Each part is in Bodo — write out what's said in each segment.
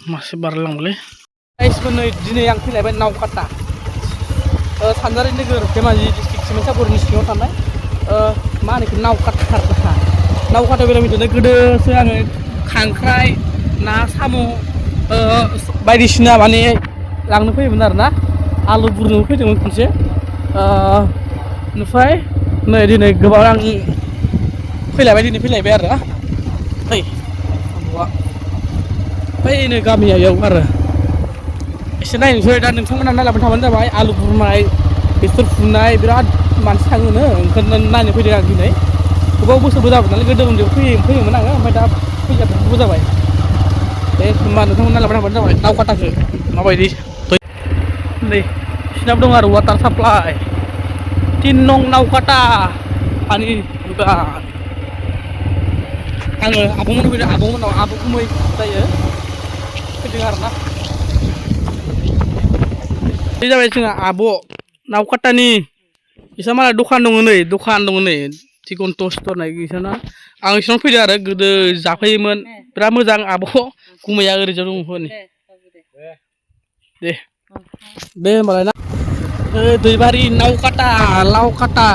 masih barlang boleh. Guys, menurut dini yang pilih naw kata. Sandarin negeri Dhemaji district Simensapurनि सिङाव थानाय मा होनो इखो नाव काटा बेराम बिदिनो गोदोसो आङो खांख्राइ ना साम' बायदिसिना माने लांनो फैयोमोन आरोना आलु बुरनो फैदोंमोन खनसे ओमफ्राय नै दिनै गोबां आं फैलायबाय आरो फै साम'आ फैनो गामियाव आरो एसे नायनोसै दा नोंथांमोना नायलांबाय थाबानो जाबाय आलु बुरनाय बेसर फुनाय बिराद मानसि थाङोनो ओंखायनो नायनो फैदों आं दिनै गोबाव बोसोरबो जाबाय नालाय गोदो उन्दैयाव फैयोमोन आङो ओमफ्राय दा फैजाबो जाबाय दे होनबा नोंथांमोना नायलांबाय थाबानो जाबाय नाव काटाखौ माबायदि नै बिसिनाबो दं आरो वाटार साप्लाइ 3 नं नाव काटा पानि दुकान आङो आब'मोन फैदों आब'मोनाव आब' गुमै जायो फैदों आरोना बे जाबाय जोंहा आब' नाव काटानि बिसा मालाय दखान दङ नै दिगन्त स्ट'र होननाय बिसाना आं बिसिनाव फैदों आरो गोदो जाफैयोमोन बिराद मोजां आब' गुमैया ओरैजाय दङ हनै दे होमबालाय ना दैबारि नाव काटा लाव काटा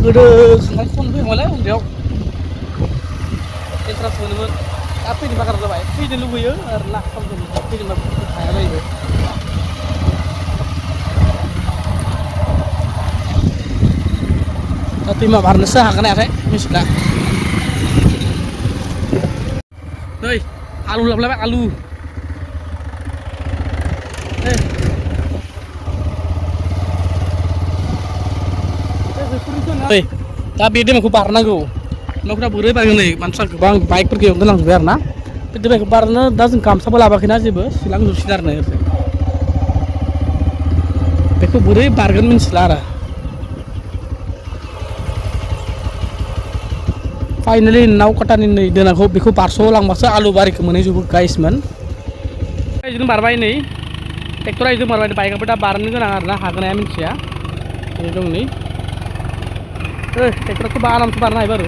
गोदो खांख्राइ खननो फैयोमोनलाय उन्दैयाव इन्ट्रेस्ट मोनोमोन दा फैनो बागार जाबाय फैनो लुबैयो आरोना फैनो हाया जाहैबाय दैमा बारनोसो हागोन हायाखै मिथिला नै आलु लाबोलायबाय आलु दा बे दैमाखौ बारनांगौ न'फोरा बोरै बारगोन नै मानसिफ्रा गोबां बाइकफोरखौ एवनो लांजोब्बाय आरो ना बे दैमाखौ बारनो दा जों गामसाबो लाबोआखैना जेबो सिलांजोबसिगोन आरो नै बेखौ बोरै बारगोन मिथिला आरो फाइनालि नाव काटानि नै दोनाखौ बेखौ बारस'लांबासो आलु बारिखौ मोनहैजोबो गाइसमोन जों बारबाय नै ट्रेक्टरा जों बारबाय बाइकआबो दा बारनो गोनां आरोना हागोन हाया मिथिया ओरै दं नै ट्रेक्टरखौ आरामसे बारनो हायोबा आरो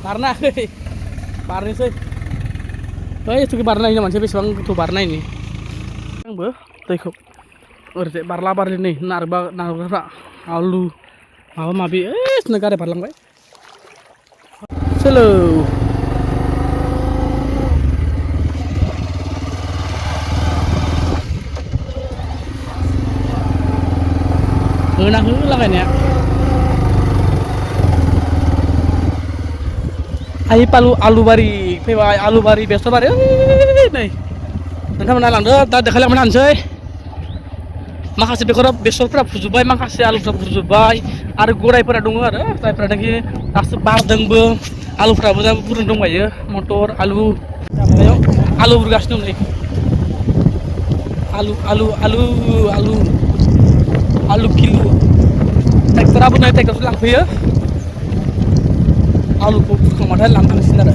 बारनो हायाखै बारनोसै थुखि बारनो हायो मानसिया बेसेबां गोथौ बारनो नायनि आंबो दैखौ ओरैजाय बारला बारलि नै नारग्राफ्रा आलु माबा माबि ओइनो गारि बारलांबाय सोलो होनाखै लागायनाया आइ आलुबारि फैबाय आलुबारि बेसरबारि नै नोंथांमोना लांदो दा देखायलांबाय थानोसै माखासे बेसरफ्रा फुजोब्बाय माखासे आलुफ्रा फुजोब्बाय आरो गराइफोरा दङ आरो जायफ्रानाखि दासो बारदोंबो आलुफ्राबो दा बुरनो दंबायो मटर आलु आलु बुरगासिनो दं नै आलु किलु ट्रेक्टराबो नै ट्रेक्टरसो लांफैयो आलुखौ बुरखांबाथाय लांखांसिगोन आरो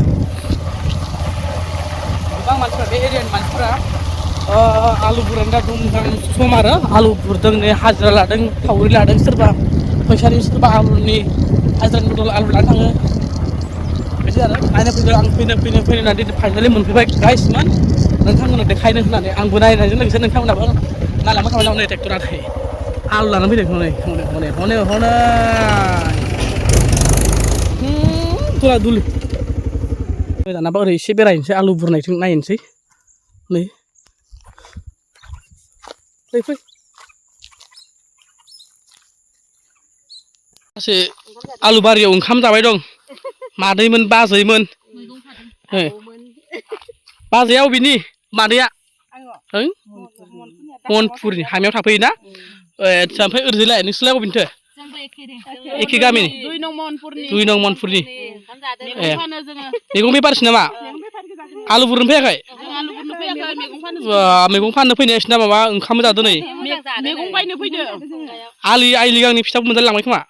गोबां मानसिफ्रा बे एरियानि मानसिफ्रा आलु बुरनानै दा दुमदां सम आरो आलु बुरदों नै हाजिरा लादों सावरि लादों सोरबा फैसानि सोरबा आलुनि हाजिरानि बदल आलु लानो थाङो बिदि आरो नायनो फैदों आं फैनो होननानै दिनै फाइनालि मोनफैबाय गाइसमोन नोंथांमोननो देखायनो होननानै आंबो नायनायजों लोगोसे नोंथांमोनाबो नायलांबाय थाबाय नै ट्रेक्टरा आलु लानानै फैदों हनै दुला दुलि दानाबा ओरै एसे बेरायनोसै आलु बुरनायजों नायनोसै नै फै सासे आलु बारियाव ओंखाम जाबाय दं मादैमोन बाजैमोन बाजैया अबेनि मादैया मनपुरनि हामायाव थाफैयोना आदसा ओमफ्राय ओरैजायलाय नोंसोरलाय अबेनिथो एखे गामिनि 2 नं मनपुरनि मैगं बेफारिसो नामा आलु बुरनो फैयाखै मैगं फाननो फैनाया बिसिना माबा ओंखाम जादों नै मैगं बायनो फैदो आलि गांनि फिथाबो मोनजालांबाय खोमा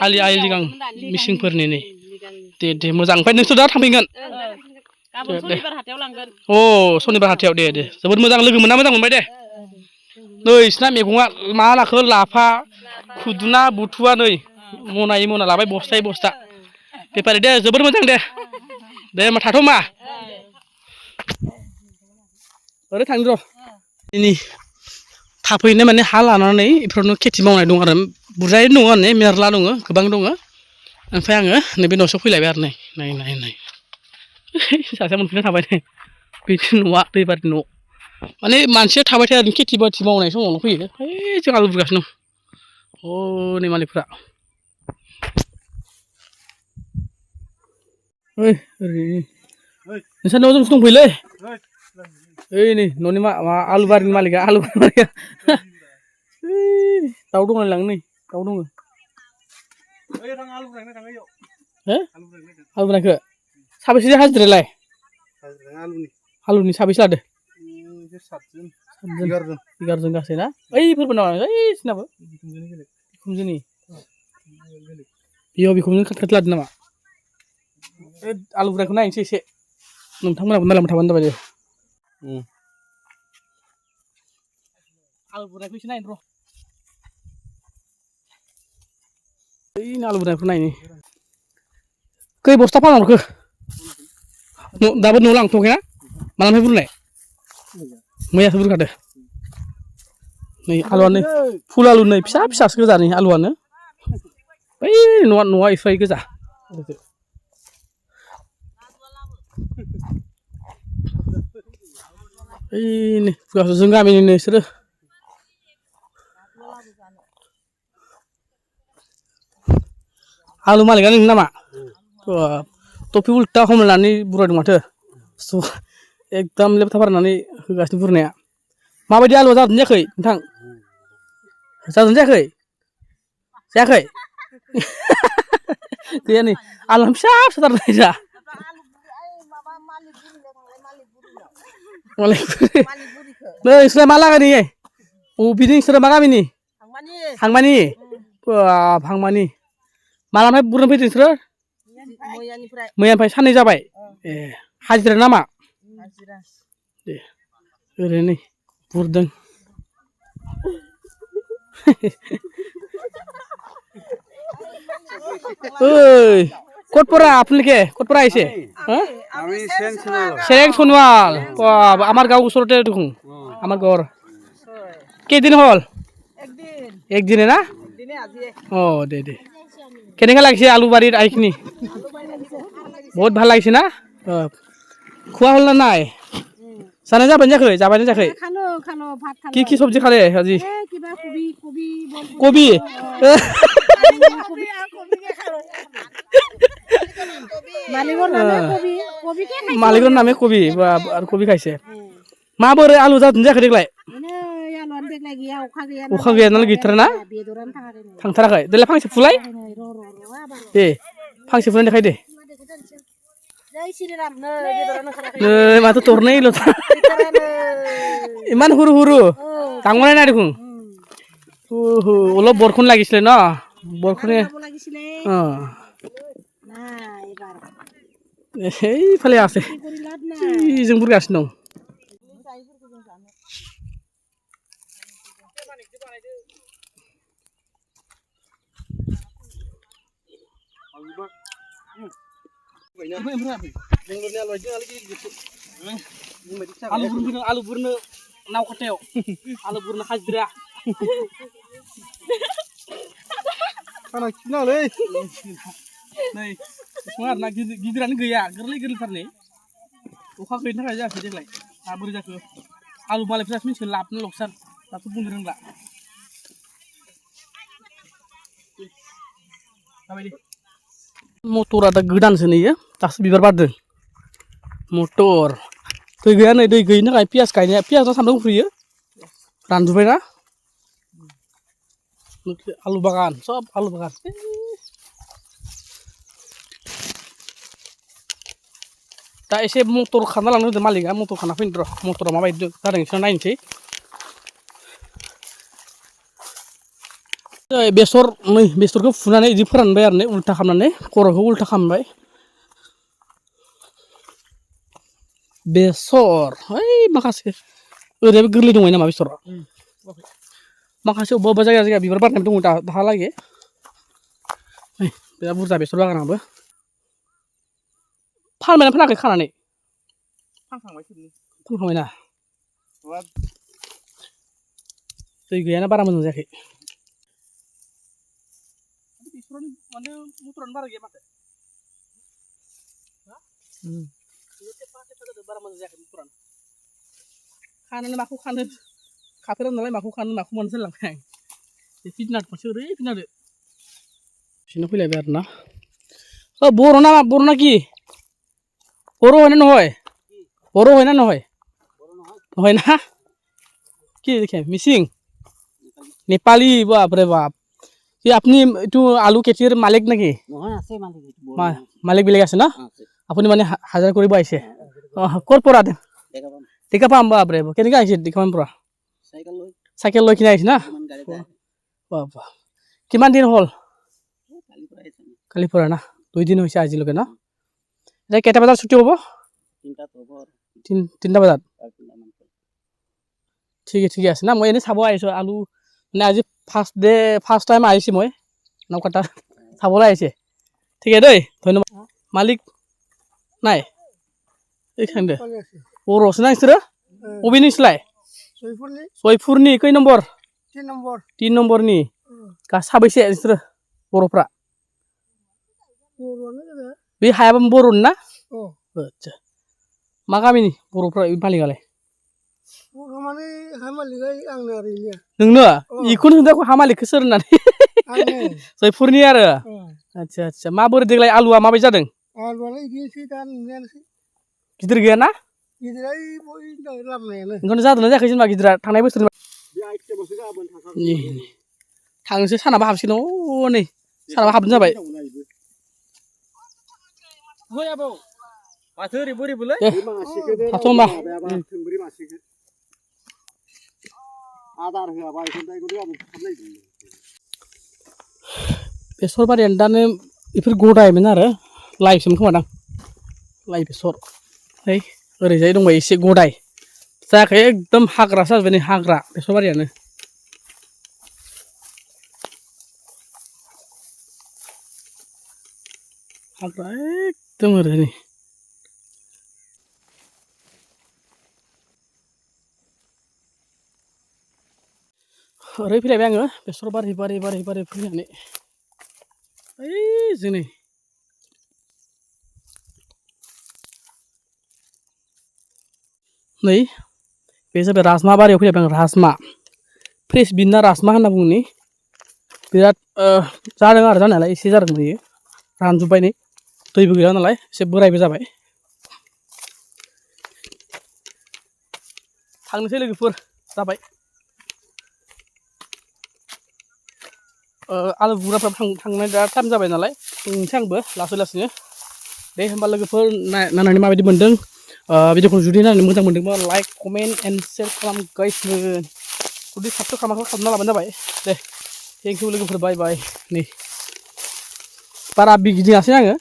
आलि गां मिसिंफोरनि नै दे मोजां ओमफ्राय नोंसोर दा थांफैगोन सनिबार हाथायाव दे जोबोद मोजां लोगो मोनना मोजां मोनबाय दे नै बिसिना मैगङा मा लाखो लाफा खुदुना बुथुवा नै मनायै मना लाबाय बस्थायै बस्था बेफारि दे जोबोर मोजां दे दे होमबा थाथ' होमबा ओरै थांनि र' दिनै थाफैनो माने हा लानानै बेफोरावनो खेथि मावनाय दं आरो बुरजायैनो दङ माने मेरला दङ गोबां दङ ओमफ्राय आङो नैबे न'सो फैलायबाय आरो नाय सासेया मोनफिनना थाबाय नै बिदि न'आ दैबारि न' माने मानसिया थाबाय थाया ओरैनो खेथि बाथि मावनाय समावनो फैयो है जों आलु बुरगासिनो दं हनै मालिकफ्रा ओइ ओरै नोंस्रा न'आव जोंसो दंफैयोलै ओइ नै न'नि आलु बारिनि मालिकआ दाउ दं लाङो नै दाउ दङ हो आलु बुरनायखौ साबेसे हाजिरायालाय आलुनि साबेसे लादो 11 जन गासै ना ओइफोरबो नामा ओइसिनाबो बिखुनजोनि बेयाव बिखुनजोनि खाथि लादो नामा आलु बुरनायखौ नायनोसै एसे नोंथांमोनाबो नायलांबाय थाबानो जाबाय दे आलु बुरनायखौ एसे नायनो र' ओइ आलु बुरनायखौ नायनि खै बस्था फानहरखो दाबो न'आव लांथ'वाखैना मालानिफ्राय बुरनाय मैयासो बुरखादो नै आलुआनो फुल आलु नै फिसा फिसासो गोजा नै आलुआनो बै न'आ इस्राय गोजा ओइ जों गामिनिनो बिसोरो आलु मालिकआ नोंनि नामा टफि उल्था हमलानानै बुरायदों माथो एकदम लेबथा फारनानै होगासिनो बुरनाया माबायदि आलुआ जादों जायाखै नोंथां जादों जायाखै जायाखै गैया नै आलुआ फिसा फिसाथार जा नै नोंसोरलाय मा लागायदों बबेनि नोंसोरो मा गामिनि हांमानि हांमानि मालानिफ्राय बुरनो फैदों नोंसोरो मैयानिफ्राय साननै जाबाय ए हाजिरा नामा दे ओरैनो बुरदों ओइ कटपरा आपने कटपरा ऐसे सेरेंग सोनवाल আমার গাঁও ওচৰতে দেখোন আমার ঘর কেইদিন হল একদিনে না ও দে কেনেকা লাগিছে আলু বাৰীত আইখিনি বহুত ভাল লাগিছে না খোৱা হল না নাই जानाय जाबाय ना जायाखै जाबाय ना जायाखै কি সবজি খালে আজি কবি মালিকৰ নামে কবি আর কবি খাইছে माबोरै आलु जादों जायाखै देग्लाय अखा गैया नालाय गैथारा ना थांथाराखै देलाय फांसे फुलाय दे फांसे फुनानै देखाय दे नै माथो थरनैल' ইমান সৰু সৰু ডাঙৰে নাই দেখোন অলপ বৰষুণ লাগিছিলে ন বৰষুণে এইফালে আছে जों बुरगासिनो दं आलु बुरनो नाव खथायाव आलु बुरनो हाजिरा नै आरोना गिदिरानो गैया गोरलै गोरलैथार नै अखा गैयिनि थाखाय जायाखै देग्लाय माबोरै जाखो आलु मालायफ्रासो मिथिगोन लाबनो लकसान दाथ' बुंनो रोंला मटरा दा गोदानसो नैयो दासो बिबार बारदों मटर दै गैया नै दै गैयिनि थाखाय पियास गायनाया पियास सामब्राम गुफुर रानजोब्बाय ना आलु बागान सब आलु बागान दा एसे मटर खाना लांनो होदों मालिकआ मटर खाना फैनो र' मटरा माबायदि जादों नोंसोर नायनोसै बेसर नै बेसरखौ फुनानै बिदि फोरानबाय आरो उल्था खालामनानै खर'खौ उल्था खालामबाय बेसर ओइ माखासे ओरैबो गोरलै दङ नामा बेसरा माखासे अबेबा जायगा बिबार बारनाय दङ दाहालागै बिराद बुरजा बेसर बागानाबो फानबायना फानाखै खानानै फानखांबायना दै गैयाना बारा मोजां जायाखै बेसरानो माने मटरानो बारा गैया माथो बारा मोजां जायाखै मटरानो खानोनो माखौ खानो खाफेरा नालाय माखौ खानो माखौ मोननो सानलांबाय आं फिटनाटखौसो ओरै फिटनादो बिसोरनो फैलायबाय आरो ना बर' ना কি बर' হয় না নহয় बर' হয় না নহয় নহয় না কি দেখে মিচিং নেপালী বাপরে বাপ কি আপনি একটু আলু খেতিৰ মালিক নাকি নহয় আছে মালিক বেলেগ আছে না আপুনি মানে হাজাৰ কৰিব আহিছে ক'ৰ পৰা দেখা পাম বাপৰে কেনেকৈ আহিছে দেখাম পৰা চাইকেল লৈ কিনে আহিছে না বাবা কিমান দিন হ'ল কালিৰ পৰা না 2 দিন হৈছে আজিলৈকে না এতিয়া কেইটা বজাত ছুটি হ'ব 3টা বজাত ঠিকে আছে না মই এনেই চাব আহিছোঁ আলু মানে আজি ফাৰ্ষ্ট টাইম আহিছে মই নাওকাটা চাবলৈ আহিছে ঠিক আছে দেই ধন্যবাদ মালিক নাই এইখান দে बर'सो ना नोंसोरो बबे नोंसोरलाय सयफुरनि खै नम्बर 3 नम्बरनि साबैसे नोंसोरो बर'फ्रा बे हायाबो बर'नि ना आदसा मा गामिनि बर'फ्रा मालिकआलाय नोंनो इखौनो होनदों हा मालिकखौ सोर होननानै जयपुरनि आरो आदसा माबोरै देग्लाय आलुआ माबायदि जादों गिदिर गैया ना ओंखायनो जादोंना जायाखै जेनेबा गिदिरा थांनाय बोसोरनि थांनोसै सानाबा हाबसिगोन नै सानाबा हाबनो जाबाय माथो ओरै बोरै बोलै थाथ' होमबा बेसर बारियानो दानो बेफोर गदायमोन आरो लाइसोमोन खोमादां लाइ बेसर है ओरैजाय दंबाय एसे गदाय जायाखै एकदम हाग्रासो जाजोब्बाय नै हाग्रा बेसर बारियानो हाग्रा एकदम ओरै नै ओरै फैलायबाय आङो बेसर बारि फैनानै ओइ जोंनि नै बे जाबाय राजमा बारियाव फैलायबाय आं राजमा फ्रेस बिन ना राजमा होनना बुङो बिराद जादों आरो जानायालाय एसे जादों बेयो रानजोब्बाय नै दैबो गैला नालाय एसे बोरायबो जाबाय थांनोसै लोगोफोर जाबाय आलु बुराफ्राबो थांनाय दा टाइम जाबाय नालाय थांनोसै आंबो लासैनो दे होमबा लोगोफोर नायनानै माबायदि मोनदों भिडिअखौ जुदि नायनानै मोजां मोनदोंबा लाइक कमेन्ट एन्ड शेयार खालाम गाइसनो जुदि साबस्क्राइब खालामाखै खालामना लाबानो जाबाय दे थेंक इउ लोगोफोर बाय बाय नै बारा गिदिङासै आङो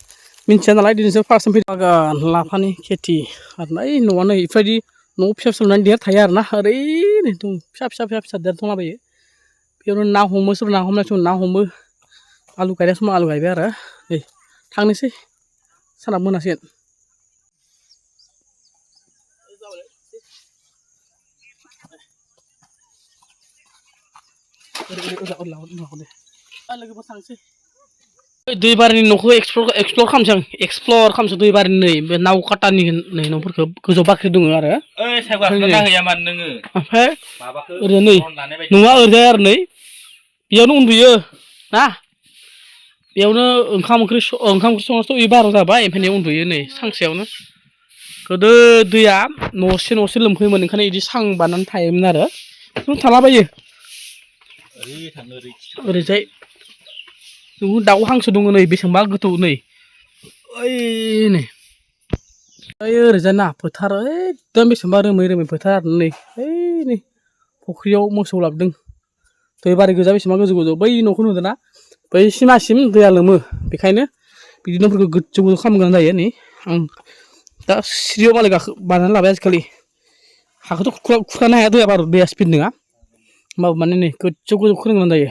मिन्थिया नालाय दिनैसो फार्स्ट टाइम फैदों बागान लाफानि खेथि आरो ना ओइ न'आनो बेफोरबायदि न'आव फिसा लुनानै देर थायो आरो ना ओरैनो दं फिसा देरथलाबायो बेयावनो ना हमो सोरबा ना हमनाय समाव ना हमो आलु गायनाय समाव आलु गायबाय आरो नै थांनोसै साना मोनासिगोन लोगोफोर थांसै दैबारिनि न'खौ एक्सप्लर खालामसै दैबारिनि नै बे नावकाटानि नै न'फोरखौ गोजौ बाख्रि दङ आरो ओमफ्राय ओरै नै नङा ओरैजाय आरो नै बेयावनो उन्दुयो ना बेयावनो ओंखाम ओंख्रि संनासो बे 12 जाबाय ओमफ्राय उन्दुयो नै सांसेयावनो गोदो दैया न'से लोमफैयोमोन ओंखायनो बिदि सां बानायनानै थायोमोन आरो थालाबायो ओरैजाय दाउ हांसो दङ नै बेसेबांबा गोथौ नै ओइ नै ओरैजाय ना फोथार एकदम बेसेबांबा रोमै फोथार आरो नै ओइ नै फुख्रियाव मोसौ लाबोदों दै बारि गोजा बेसेबां गोजौ बै न'खौ नुदों ना बै सिमासिम दैया लोमो बेखायनो बिदि न'फोरखौ गोजौ खालामनो गोनां जायो नै आं दा सिरियाव मालाय बानायनानै लाबाय आजिखालि हाखौथ' खुरखानो हाया दैया स्पिड नङा होमबाबो माने नै गोजौ खोनो गोनां जायो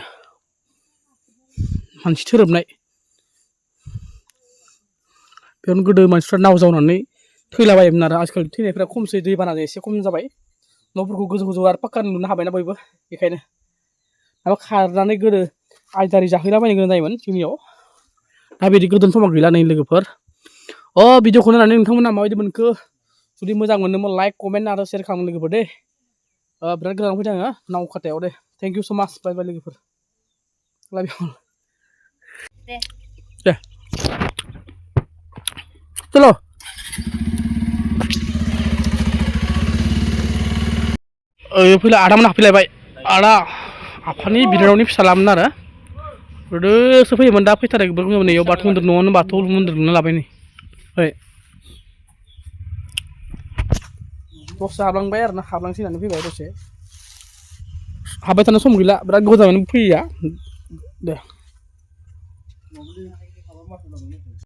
मानसि थोरोबनाय बेयावनो गोदो मानसिफ्रा नाव जावनानै थैलाबायोमोन आरो आजिखालि थैनायफ्रा खमसै दैबानाजों एसे खम जाबाय न'फोरखौ गोजौ गोजौ आरो पाक्कानि लुनो हाबायना बयबो बेखायनो माबा खारनानै गोदो आयदारि जाहैलाबायनो गोनां जायोमोन जोंनियाव दा बिदि गोदोनि समाव गैला नै लोगोफोर भिडिअखौ नायनानै नोंथांमोना माबायदि मोनखो जुदि मोजां मोनदोंमोन लाइक कमेन्ट आरो शेयार खालामनो लोगोफोर दे बिराद गोजान फैदों आङो नावखातायाव दे थेंक इउ स' माच बाय बाय लोगोफोर लाभ इउ दे चलो फैला आदामोन हाबफैलायबाय आदा आफानि बिनानावनि फिसालामोन आरो गोदोसो फैयोमोन दा फैथाराखै बेफोरखौ नैयाव बाथौ मन्दिर न'आवनो बाथौ मन्दिर लुना लाबाय नै दसे हाबलांबाय आरो ना हाबलांसै होननानै फैबाय दसे हाबबाय थानो सम गैला बिराद गोजानावनो फैया दे